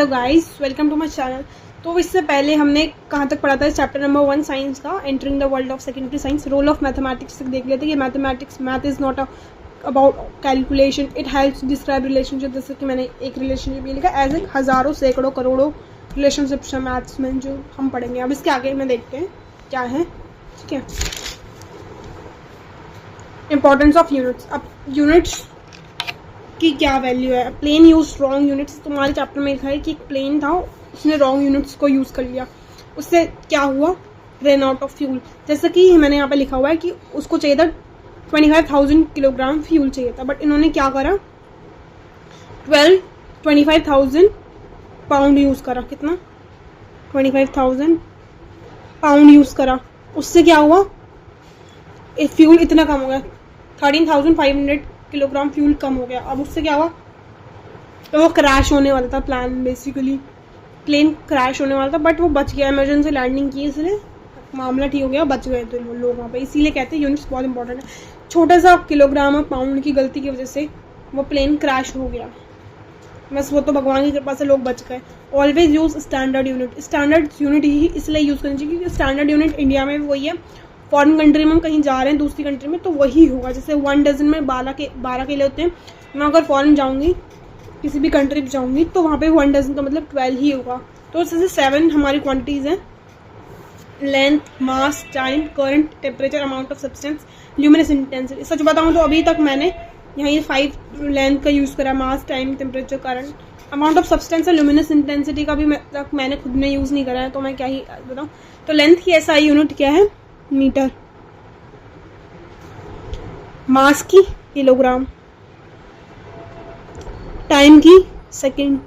Hello guys, welcome to my channel. तो इससे पहले हमने कहाँ तक पढ़ा था चैप्टर नंबर 1 साइंस का, entering the world of secondary science, role of mathematics तक देख लेते कि math is not about calculation, it helps describe relationship. जैसे कि मैंने एक रिलेशनशिप ये लिखा, एज ए हज़ारों सैकड़ों करोड़ों रिलेशनशिप्स है मैथ्स में जो हम पढ़ेंगे। अब इसके आगे में देखते हैं क्या है। ठीक है, इंपॉर्टेंस ऑफ यूनिट्स। अब यूनिट्स की क्या वैल्यू है। प्लेन यूज रॉन्ग यूनिट्स, तुम्हारे चैप्टर में लिखा है कि एक प्लेन था, उसने रॉन्ग यूनिट्स को यूज़ कर लिया, उससे क्या हुआ, रन आउट ऑफ फ्यूल। जैसे कि मैंने यहाँ पे लिखा हुआ है कि उसको चाहिए था 25,000 किलोग्राम फ्यूल चाहिए था, बट इन्होंने क्या करा, 25,000 पाउंड यूज़ करा। कितना? 25,000 पाउंड यूज़ करा। उससे क्या हुआ, फ्यूल इतना कम हो गया, 13,500 किलोग्राम फ्यूल कम हो गया। अब उससे क्या हुआ, तो वो क्रैश होने वाला था, बेसिकली प्लेन क्रैश होने वाला था, बट वो बच गया, इमरजेंसी लैंडिंग की, इसलिए मामला ठीक हो गया, बच गए थे लोग वहाँ पे। इसीलिए कहते हैं यूनिट्स बहुत इंपॉर्टेंट है। छोटा सा किलोग्राम और पाउंड की गलती की वजह से वो प्लेन क्रैश हो गया, बस वो तो भगवान की कृपा से लोग बच गए। Always use standard unit. Standard unit ही इसलिए यूज़ करनी चाहिए क्योंकि स्टैंडर्ड यूनिट इंडिया में वही है, फॉरेन कंट्री में हम कहीं जा रहे हैं दूसरी कंट्री में तो वही होगा। जैसे 1 डजन में 12 केले होते हैं, मैं अगर फॉरेन जाऊँगी, किसी भी कंट्री में जाऊँगी, तो वहाँ पे 1 डजन का मतलब 12 ही होगा। तो जैसे 7 हमारी क्वांटिटीज़ हैं, length, mass, time, current, temperature, amount of substance, luminous intensity. सच बताऊँ तो अभी तक मैंने यहाँ ये 5 लेंथ का यूज़ करा, mass, time, temperature, current, amount of substance और ल्यूमिनस इंटेंसिटी का भी मैंने खुद ने यूज़ नहीं करा है, तो मैं क्या ही बताऊँ। तो लेंथ की SI यूनिट क्या है, मीटर। मास की किलोग्राम, टाइम की second,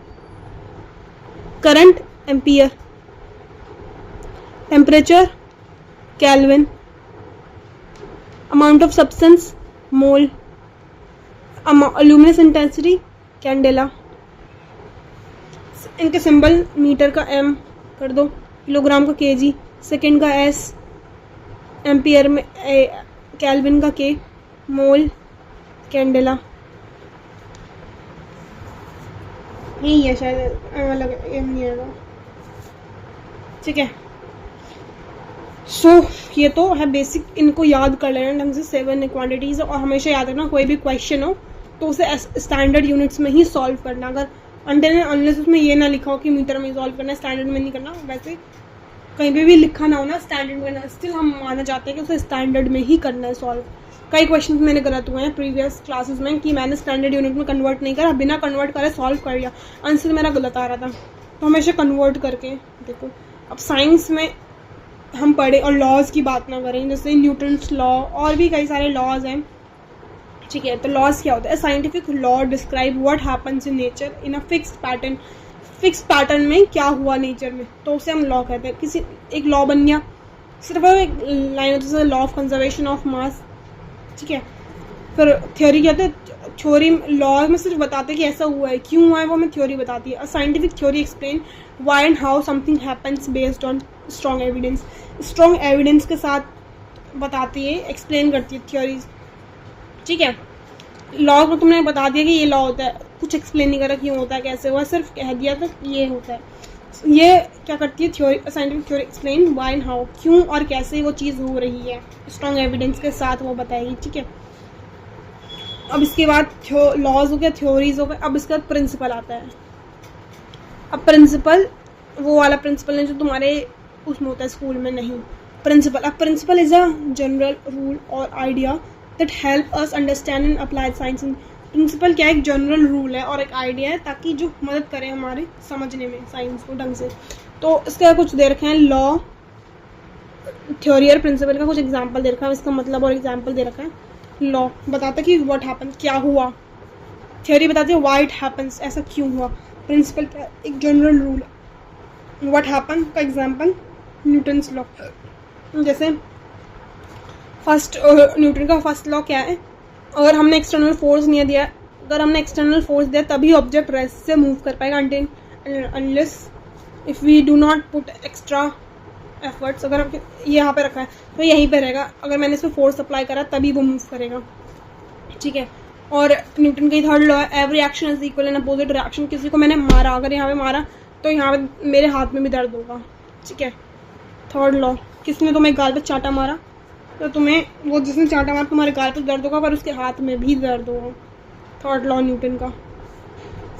current ampere, temperature kelvin, amount of substance mole, luminous intensity candela. इनके सिंबल, मीटर का M कर दो, किलोग्राम का kg, सेकंड का S, एम्पियर में केल्विन का K, मोल कैंडेला। यही है शायद, अलग एम नहीं आएगा। ठीक है, सो ये तो है बेसिक, इनको याद कर लेना ढंग से। 7 क्वांटिटीज़, और हमेशा याद रखना कोई भी क्वेश्चन हो तो उसे स्टैंडर्ड यूनिट्स में ही सॉल्व करना। अगर अनलेस उसमें ये ना लिखा हो कि मीटर में सॉल्व करना, स्टैंडर्ड में नहीं करना। वैसे कहीं पे भी लिखा ना हो ना स्टैंडर्ड में करना, स्टिल हम माना जाते हैं कि उसे स्टैंडर्ड में ही करना है सॉल्व। कई क्वेश्चन मैंने गलत हुए हैं प्रीवियस क्लासेस में कि मैंने स्टैंडर्ड यूनिट में कन्वर्ट नहीं करा, बिना कन्वर्ट करे सॉल्व कर लिया, आंसर मेरा गलत आ रहा था। तो हमेशा कन्वर्ट करके देखो। अब साइंस में हम पढ़े और लॉज की बात ना करें, जैसे न्यूटन्स लॉ और भी कई सारे लॉज हैं। ठीक है, तो लॉज क्या होता है, scientific law describe what happens in nature in a fixed pattern. Fix pattern में क्या हुआ नेचर में, तो उसे हम लॉ कहते हैं। किसी एक लॉ बन गया, सिर्फ एक लाइन होती है, law of conservation of mass. ठीक है, फिर थ्योरी कहते हैं, थ्योरी लॉ में सिर्फ बताते हैं कि ऐसा हुआ है, क्यों हुआ है वो हमें थ्योरी बताती है। Scientific theory explain why and how something happens based on strong evidence. Strong evidence के साथ बताती है, एक्सप्लेन करती है थ्योरीज। ठीक है, लॉ को तुमने बता दिया कि ये लॉ होता है, कुछ एक्सप्लेन नहीं करा क्यों होता है, कैसे हुआ, सिर्फ कह दिया था ये होता है। ये क्या करती है theory, scientific theory explain why and how, क्यों और कैसे वो चीज़ हो रही है, स्ट्रॉन्ग एविडेंस के साथ वो बताएगी। ठीक है, अब इसके बाद लॉज हो गया, थ्योरीज हो गए। अब इसके बाद प्रिंसिपल आता है। अब प्रिंसिपल वो वाला प्रिंसिपल है जो तुम्हारे उसमें होता है स्कूल में, नहीं प्रिंसिपल। अब principle is a general rule और idea that help us understand and apply science. Principle क्या है, एक जनरल रूल है और एक आइडिया है ताकि जो मदद करे हमारे समझने में साइंस को ढंग से। तो इसका कुछ दे रखे हैं, लॉ, थ्योरी और प्रिंसिपल का कुछ एग्जांपल दे रखा है, इसका मतलब और एग्जांपल दे रखा है। लॉ बताता है कि व्हाट हैपन, क्या हुआ, थ्योरी बताती है व्हाई इट हैपन्स, ऐसा क्यों हुआ। प्रिंसिपल एक जनरल रूल, व्हाट हैपन का एग्जांपल न्यूटन्स लॉ। जैसे फर्स्ट न्यूटन का फर्स्ट लॉ क्या है, अगर हमने एक्सटर्नल फोर्स नहीं दिया, अगर हमने एक्सटर्नल फोर्स दिया तभी ऑब्जेक्ट रेस्ट से मूव कर पाएगा, unless if we do not put extra efforts. अगर ये यहाँ पे रखा है तो यहीं पे रहेगा, अगर मैंने इसमें फोर्स अप्लाई करा तभी वो मूव करेगा। ठीक है, और न्यूटन का थर्ड लॉ है, every action is equal and opposite reaction. किसी को मैंने मारा, अगर यहाँ पे मारा तो यहाँ पे मेरे हाथ में भी दर्द होगा, ठीक है। थर्ड लॉ, किसने तुम्हें गाल पे चाटा मारा तो तुम्हें, वो जिसने चाटा मारा तुम्हारे गाल पे दर्द होगा पर उसके हाथ में भी दर्द होगा। थर्ड लॉ न्यूटन का।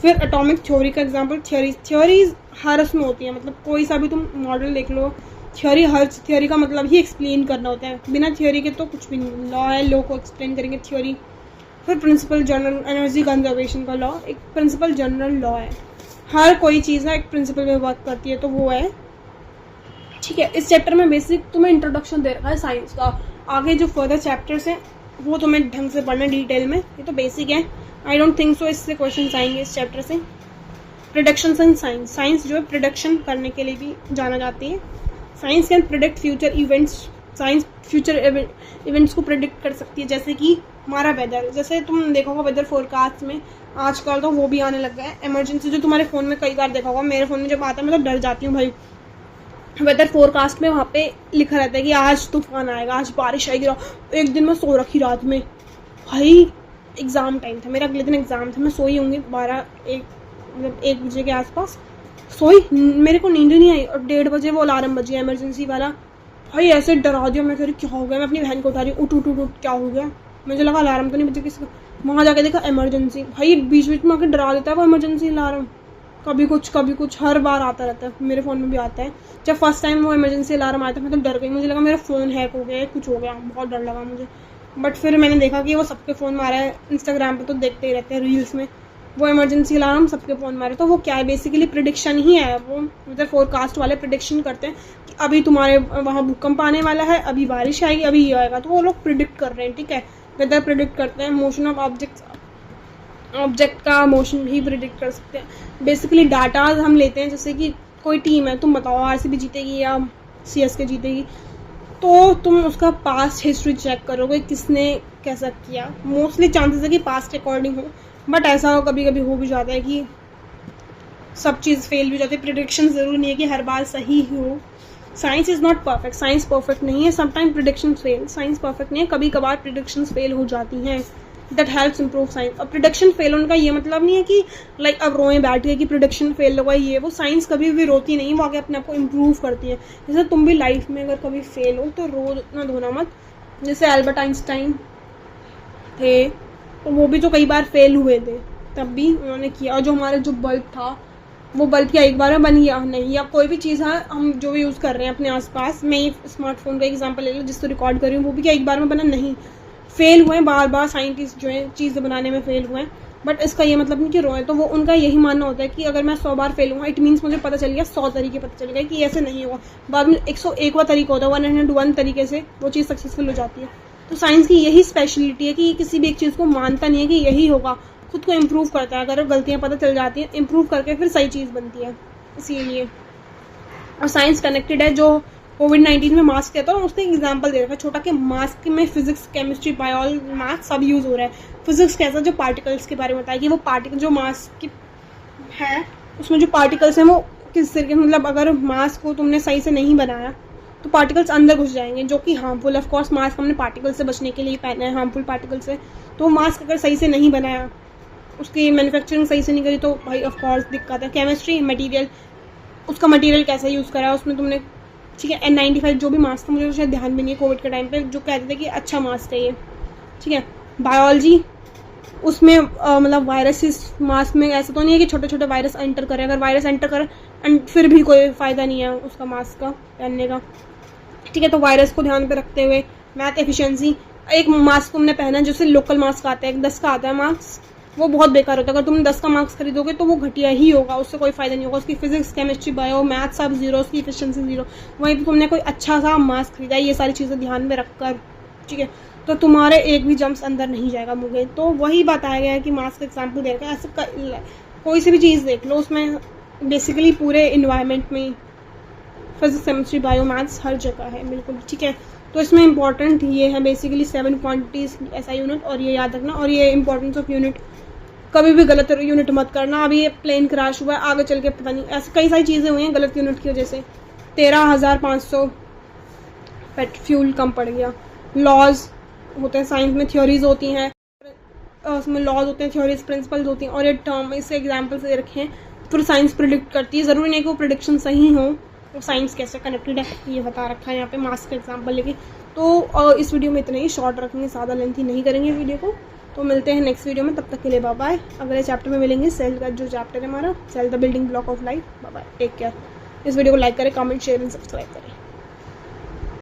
फिर एटॉमिक थ्योरी का एग्जांपल, थ्योरीज हर उसमें होती है, मतलब कोई सा भी तुम मॉडल देख लो, थ्योरी, हर थ्योरी का मतलब ही एक्सप्लेन करना होता है, बिना थ्योरी के तो कुछ भी नहीं। लॉ है, लॉ को एक्सप्लेन करेंगे थ्योरी। फिर प्रिंसिपल जनरल एनर्जी कंजर्वेशन का लॉ, एक प्रिंसिपल जनरल लॉ है, हर कोई चीज़ ना एक प्रिंसिपल में वर्क करती है, तो वो है, ठीक है। इस चैप्टर में बेसिक तुम्हें इंट्रोडक्शन दे रखा है साइंस का, आगे जो फर्दर चैप्टर्स हैं वो तुम्हें ढंग से पढ़ना डिटेल में, ये तो बेसिक है। आई डोंट थिंक सो इससे क्वेश्चन आएंगे इस चैप्टर से। प्रिडिक्शंस इन साइंस, साइंस जो है प्रिडिक्शन करने के लिए भी जाना जाती है। Science can predict future events, science future events को प्रिडिक्ट कर सकती है, जैसे कि हमारा वेदर, जैसे तुम देखा होगा वेदर फोरकास्ट में आजकल तो वो भी आने लग गया है, इमरजेंसी जो तुम्हारे फ़ोन में कई बार देखा होगा, मेरे फ़ोन में जब आता है मैं तो डर जाती हूँ भाई। वेदर फोरकास्ट में वहाँ पे लिखा रहता है कि आज तूफान आएगा, आज बारिश आएगी। एक दिन मैं सो रखी रात में, भाई एग्ज़ाम टाइम था मेरा, अगले दिन एग्ज़ाम था, मैं सोई होंगी 1 बजे के आसपास सोई, मेरे को नींद नहीं आई और 1:30 बजे वो अलार्म बज गया इमरजेंसी वाला। भाई ऐसे डरा दिया, मैं कह रही क्या हो गया, मैं अपनी बहन को उठा रही, उठ उठ उठ क्या हो गया, मुझे लगा अलार्म तो नहीं बजे किसी का, वहाँ जाके देखा इमरजेंसी। भाई बीच बीच में आके डरा देता है वो इमरजेंसी अलार्म, कभी कुछ हर बार आता रहता है, मेरे फ़ोन में भी आता है। जब फर्स्ट टाइम वो इमरजेंसी अलार्म आया था मैं तो डर गई, मुझे लगा मेरा फ़ोन हैक हो गया है, कुछ हो गया, बहुत डर लगा मुझे। बट फिर मैंने देखा कि वो सबके फ़ोन में आ रहा है, इंस्टाग्राम पे तो देखते ही रहते हैं रील्स में, वो इमरजेंसी अलार्म सबके फ़ोन में आ रहा है। तो वो क्या है, बेसिकली प्रिडिक्शन ही है, वो वेदर फोरकास्ट वाले प्रिडिक्शन करते हैं कि अभी तुम्हारे वहाँ भूकंप आने वाला है, अभी बारिश आएगी, अभी ये आएगा, तो वो लोग प्रिडिक्ट कर रहे हैं, ठीक है। वेदर प्रिडिक्ट करते हैं, मोशन ऑफ ऑब्जेक्ट का मोशन भी प्रिडिक्ट कर सकते हैं। बेसिकली डाटा हम लेते हैं, जैसे कि कोई टीम है, तुम बताओ आरसीबी जीतेगी या सीएसके जीतेगी, तो तुम उसका पास्ट हिस्ट्री चेक करोगे किसने कैसा किया, मोस्टली चांसेस है कि पास्ट अकॉर्डिंग हो, बट ऐसा कभी कभी हो भी जाता है कि सब चीज़ फेल भी जाती है, प्रिडिक्शन ज़रूरी नहीं है कि हर बार सही ही हो। Science is not perfect, science perfect नहीं है, sometime prediction fail, science perfect नहीं है, कभी कभार प्रिडिक्शन फेल हो जाती हैं, दैट हेल्प्स इम्प्रूव साइंस। और प्रिडिक्शन फेल होने का ये मतलब नहीं है कि लाइक अब रोए बैठ गए कि प्रिडिक्शन फेल होगा, ये वो, साइंस कभी भी रोती नहीं, वो आगे अपने आप को इम्प्रूव करती है। जैसे तुम भी लाइफ में अगर कभी फेल हो तो रो ना धोना मत, जैसे एल्बर्ट आइंस्टाइन थे, तो वो भी तो कई बार फेल हुए थे, तब भी उन्होंने किया। और जो हमारा जो बल्ब था, वो बल्ब क्या एक बार में बन गया नहीं, या कोई भी चीज़ है हम जो यूज़ कर रहे हैं अपने आसपास, मैं ये स्मार्टफोन का एग्जांपल ले लो जिसको रिकॉर्ड कर रही हूँ, वो भी क्या एक बार में बना नहीं, फेल हुए बार बार, साइंटिस्ट जो है चीज़ें बनाने में फेल हुए हैं, बट इसका ये मतलब नहीं कि रोए। तो वो उनका यही मानना होता है कि अगर मैं 100 बार फेल हुआ, इट मीन्स मुझे पता चल गया 100 तरीके पता चल गए कि ऐसे नहीं होगा, बाद में 101वां तरीका होता है, 101 तरीके से वो चीज़ सक्सेसफुल हो जाती है। तो साइंस की यही स्पेशलिटी है कि किसी भी एक चीज़ को मानता नहीं है कि यही होगा, खुद को इम्प्रूव करता है, अगर गलतियाँ पता चल जाती हैं इम्प्रूव करके फिर सही चीज़ बनती है, इसीलिए। और साइंस कनेक्टेड है, जो कोविड-19 में मास्क कहता है उसने एग्जांपल दे रखा है छोटा, कि मास्क में फिजिक्स, केमिस्ट्री, बायोलॉजी, मैथ सब यूज़ हो रहा है। फिजिक्स कैसा, जो पार्टिकल्स के बारे में बताया कि वो पार्टिकल जो मास्क की है उसमें जो पार्टिकल्स हैं वो किस तरीके, मतलब अगर मास्क को तुमने सही से नहीं बनाया तो पार्टिकल्स अंदर घुस जाएंगे, जो कि हार्मफुल। ऑफ कोर्स मास्क हमने पार्टिकल से बचने के लिए पहना है, हार्मफुल पार्टिकल से। तो मास्क अगर सही से नहीं बनाया, उसकी मैन्युफैक्चरिंग सही से नहीं करी, तो भाई ऑफ कोर्स दिक्कत है। केमिस्ट्री, मटेरियल, उसका मटेरियल कैसा यूज़ करा उसमें तुमने, ठीक है। N95 जो भी मास्क था, मुझे तो शायद ध्यान भी नहीं है कोविड के टाइम पे, जो कहते थे कि अच्छा मास्क है ये, ठीक है। बायोलॉजी, उसमें मतलब वायरस इस मास्क में ऐसा तो नहीं है कि छोटे छोटे वायरस एंटर करें, अगर वायरस एंटर करे एंड फिर भी कोई फ़ायदा नहीं है उसका मास्क का पहनने का, ठीक है। तो वायरस को ध्यान पे रखते हुए मैथ एफिशिएंसी, एक मास्क तुमने पहना जैसे लोकल मास्क आता है, 10 का आता है मास्क, वो बहुत बेकार होता है। अगर तुम 10 का मार्क्स खरीदोगे तो वो घटिया ही होगा, उससे कोई फायदा नहीं होगा, उसकी फिजिक्स, केमिस्ट्री, बायो, मैथ सब जीरो, उसकी एफिशिएंसी जीरो। वहीं पर तुमने कोई अच्छा सा मास्क खरीदा, ये सारी चीज़ें ध्यान में रखकर, ठीक है, तो तुम्हारे एक भी जम्स अंदर नहीं जाएगा मुझे। तो वही बताया गया है कि मास्क एग्जाम्पल दे रखा है, ऐसे कोई सी भी चीज़ देख लो, उसमें बेसिकली पूरे इन्वायरमेंट में फिजिक्स, केमिस्ट्री, बायो, मैथ्स हर जगह है, बिल्कुल, ठीक है। तो इसमें इंपॉर्टेंट ये है बेसिकली 7 क्वांटिटीज SI यूनिट, और ये याद रखना। और ये इंपॉर्टेंस ऑफ यूनिट, कभी भी गलत यूनिट मत करना। अभी ये प्लेन क्रैश हुआ है, आगे चल के पता नहीं, ऐसे कई सारी चीज़ें हुई हैं गलत यूनिट की वजह से, 13,500 पेट फ्यूल कम पड़ गया। लॉज होते हैं साइंस में, थ्योरीज होती हैं, उसमें लॉज होते हैं, थ्योरीज, प्रिंसिपल्स होती हैं, और ये टर्म इससे एग्जाम्पल्स दे रखे हैं फिर साइंस प्रिडिक्ट करती है, ज़रूरी नहीं कि वो प्रिडिक्शन सही हो, वो साइंस कैसे कनेक्टेड है ये बता रखा है यहाँ पे मास का एग्जाम्पल लेके। तो इस वीडियो में इतना ही, शॉर्ट रखेंगे, ज़्यादा लेंथी नहीं करेंगे वीडियो को। तो मिलते हैं नेक्स्ट वीडियो में, तब तक के लिए बाय बाय। अगले चैप्टर में मिलेंगे, सेल का जो चैप्टर है हमारा, cell the building block of life. Bye bye, take care. इस वीडियो को लाइक करें, कमेंट, शेयर एंड सब्सक्राइब करें।